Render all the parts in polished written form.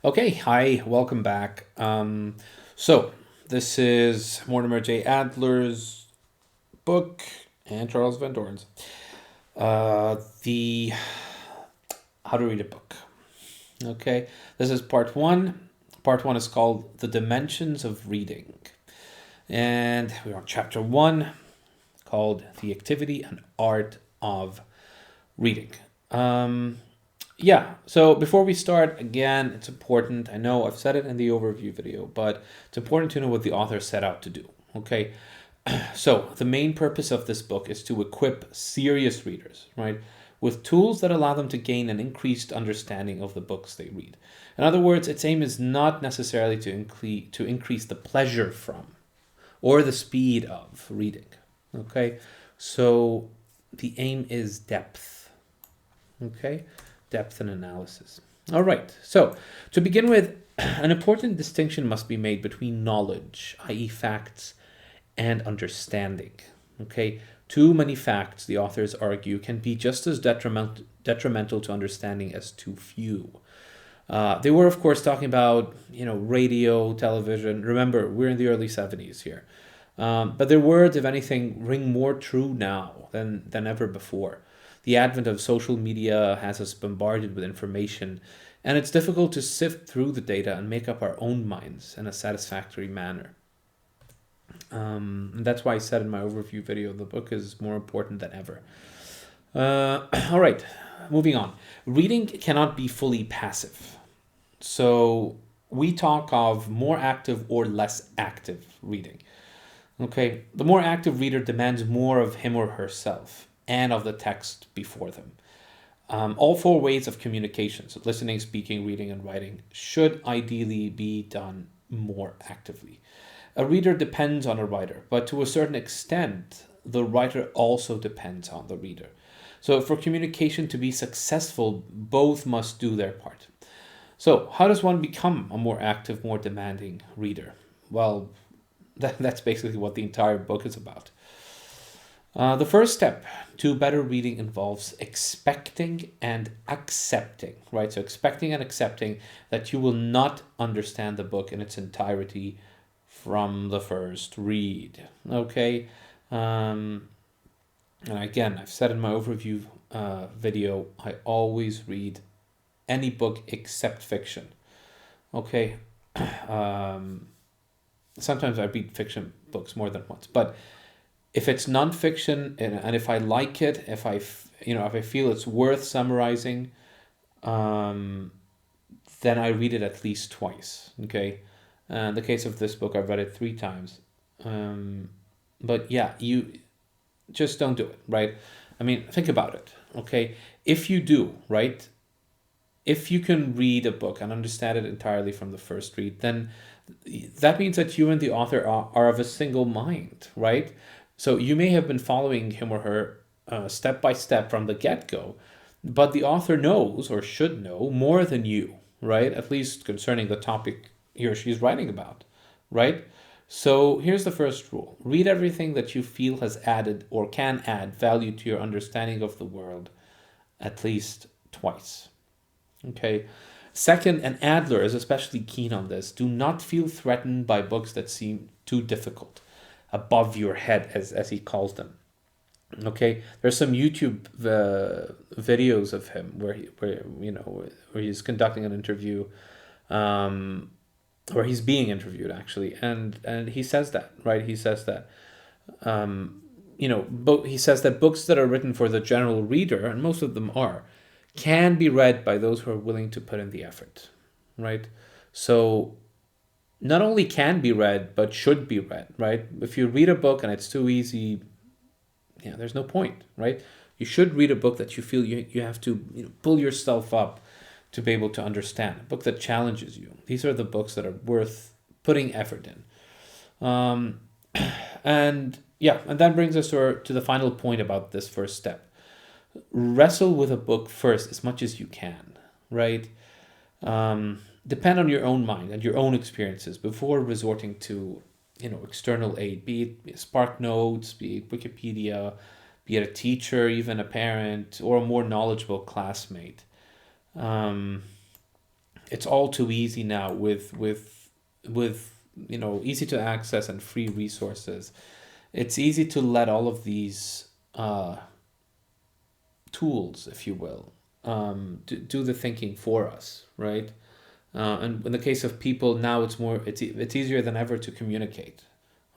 Okay, hi, welcome back. So this is Mortimer J. Adler's book and Charles Van Doren's. The How to Read a Book. Okay, this is part one. Part one is called The Dimensions of Reading. And we're on chapter one called The Activity and Art of Reading. Um, Yeah, so before we start, again, it's important. I know I've said it in the overview video, but it's important to know what the author set out to do. Okay, so the main purpose of this book is to equip serious readers, right, with tools that allow them to gain an increased understanding of the books they read. In other words, its aim is not necessarily to increase the pleasure from or the speed of reading. Okay, so the aim is depth. Okay, depth and analysis. All right, so to begin with, an important distinction must be made between knowledge, i.e., facts, and understanding. Okay, too many facts, the authors argue, can be just as detrimental to understanding as too few. They were, of course, talking about radio, television. Remember, we're in the early 70s here. But their words, if anything, ring more true now than ever before. The advent of social media has us bombarded with information, and it's difficult to sift through the data and make up our own minds in a satisfactory manner. And that's why I said in my overview video the book is more important than ever. All right, moving on. Reading cannot be fully passive. So we talk of more active or less active reading. Okay, the more active reader demands more of him or herself and of the text before them. All four ways of communication, so listening, speaking, reading, and writing, should ideally be done more actively. A reader depends on a writer, but to a certain extent, the writer also depends on the reader. So, for communication to be successful, both must do their part. So, how does one become a more active, more demanding reader? Well, that's basically what the entire book is about. The first step to better reading involves expecting and accepting, right? So, expecting and accepting that you will not understand the book in its entirety from the first read, okay? Um, and again, I've said in my overview video, I always read any book except fiction, okay? Um, Sometimes I read fiction books more than once, but if it's nonfiction and if I like it, if I feel it's worth summarizing, um, then I read it at least twice. Okay, in the case of this book, I've read it three times. Um, but yeah, you just don't do it, right? I mean, think about it. Okay, if you do, right, if you can read a book and understand it entirely from the first read, then that means that you and the author are of a single mind, right? So you may have been following him or her step by step from the get go, but the author knows or should know more than you, right? At least concerning the topic he or she is writing about, right? So here's the first rule: read everything that you feel has added or can add value to your understanding of the world at least twice. Okay. Second, and Adler is especially keen on this, do not feel threatened by books that seem too difficult, above your head, as he calls them. Okay, there's some YouTube videos of him where he's conducting an interview, um, where he's being interviewed actually, and he says that, right? He says that he says that books that are written for the general reader, and most of them are, can be read by those who are willing to put in the effort, right? So not only can be read, but should be read, right? If you read a book and it's too easy, yeah, there's no point, right? You should read a book that you feel you have to pull yourself up to be able to understand. A book that challenges you. These are the books that are worth putting effort in. Um, and yeah, and that brings us to the final point about this first step. Wrestle with a book first as much as you can, right? Depend on your own mind and your own experiences before resorting to external aid, be it Spark Notes, be it Wikipedia, be it a teacher, even a parent, or a more knowledgeable classmate. Um, it's all too easy now with easy to access and free resources. It's easy to let all of these tools, if you will, do the thinking for us, right? And in the case of people now, it's easier than ever to communicate.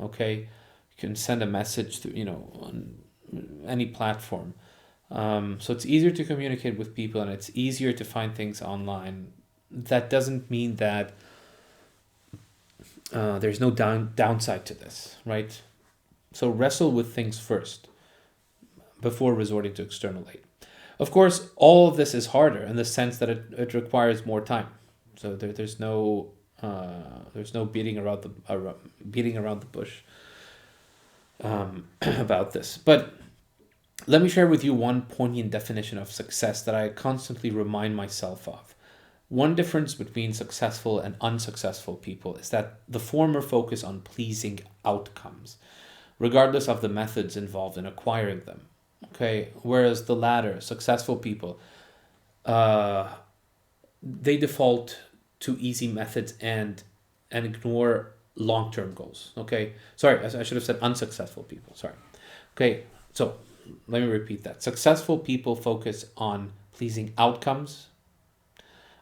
Okay, you can send a message through on any platform. So it's easier to communicate with people, and it's easier to find things online. That doesn't mean that there's no downside to this, right? So wrestle with things first before resorting to external aid. Of course, all of this is harder in the sense that it requires more time. So there's no beating around the bush about this. But let me share with you one poignant definition of success that I constantly remind myself of. One difference between successful and unsuccessful people is that the former focus on pleasing outcomes, regardless of the methods involved in acquiring them. Okay, whereas the latter, successful people, they default to easy methods and ignore long-term goals. Okay, sorry, I should have said unsuccessful people. Sorry. Okay, so let me repeat that. Successful people focus on pleasing outcomes.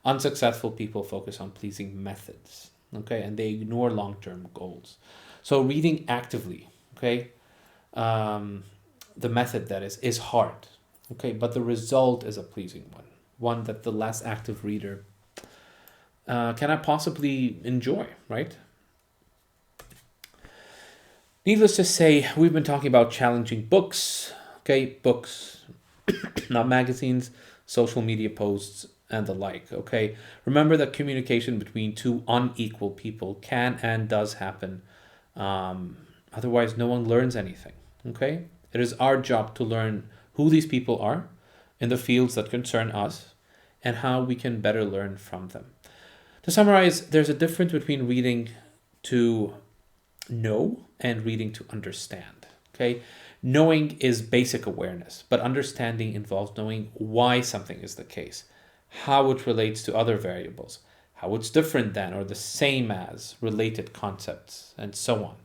Unsuccessful people focus on pleasing methods. Okay, and they ignore long-term goals. So reading actively, okay, the method that is hard, okay, but the result is a pleasing one that the less active reader cannot possibly enjoy, right? Needless to say, we've been talking about challenging books, okay, books, not magazines, social media posts, and the like, okay? Remember that communication between two unequal people can and does happen. Otherwise, no one learns anything, okay? It is our job to learn who these people are in the fields that concern us and how we can better learn from them. To summarize, there's a difference between reading to know and reading to understand, okay? Knowing is basic awareness, but understanding involves knowing why something is the case, how it relates to other variables, how it's different than or the same as related concepts, and so on.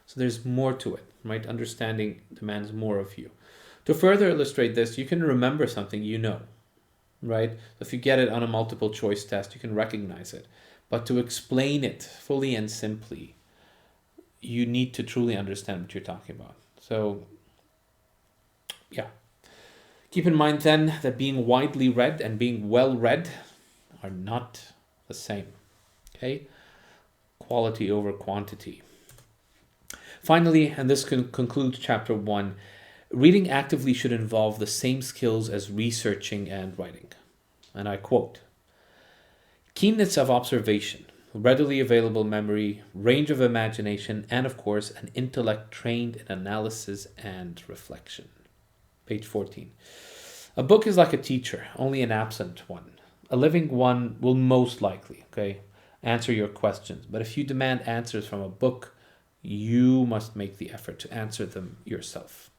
So there's more to it, right? Understanding demands more of you. To further illustrate this, you can remember something you know, right? If you get it on a multiple choice test, you can recognize it. But to explain it fully and simply, you need to truly understand what you're talking about. So, yeah. Keep in mind then that being widely read and being well read are not the same, okay? Quality over quantity. Finally, and this concludes chapter 1, reading actively should involve the same skills as researching and writing. And I quote, keenness of observation, readily available memory, range of imagination, and of course, an intellect trained in analysis and reflection. Page 14. A book is like a teacher, only an absent one. A living one will most likely, okay, answer your questions. But if you demand answers from a book, you must make the effort to answer them yourself.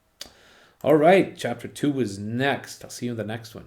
All right, chapter 2 is next. I'll see you in the next one.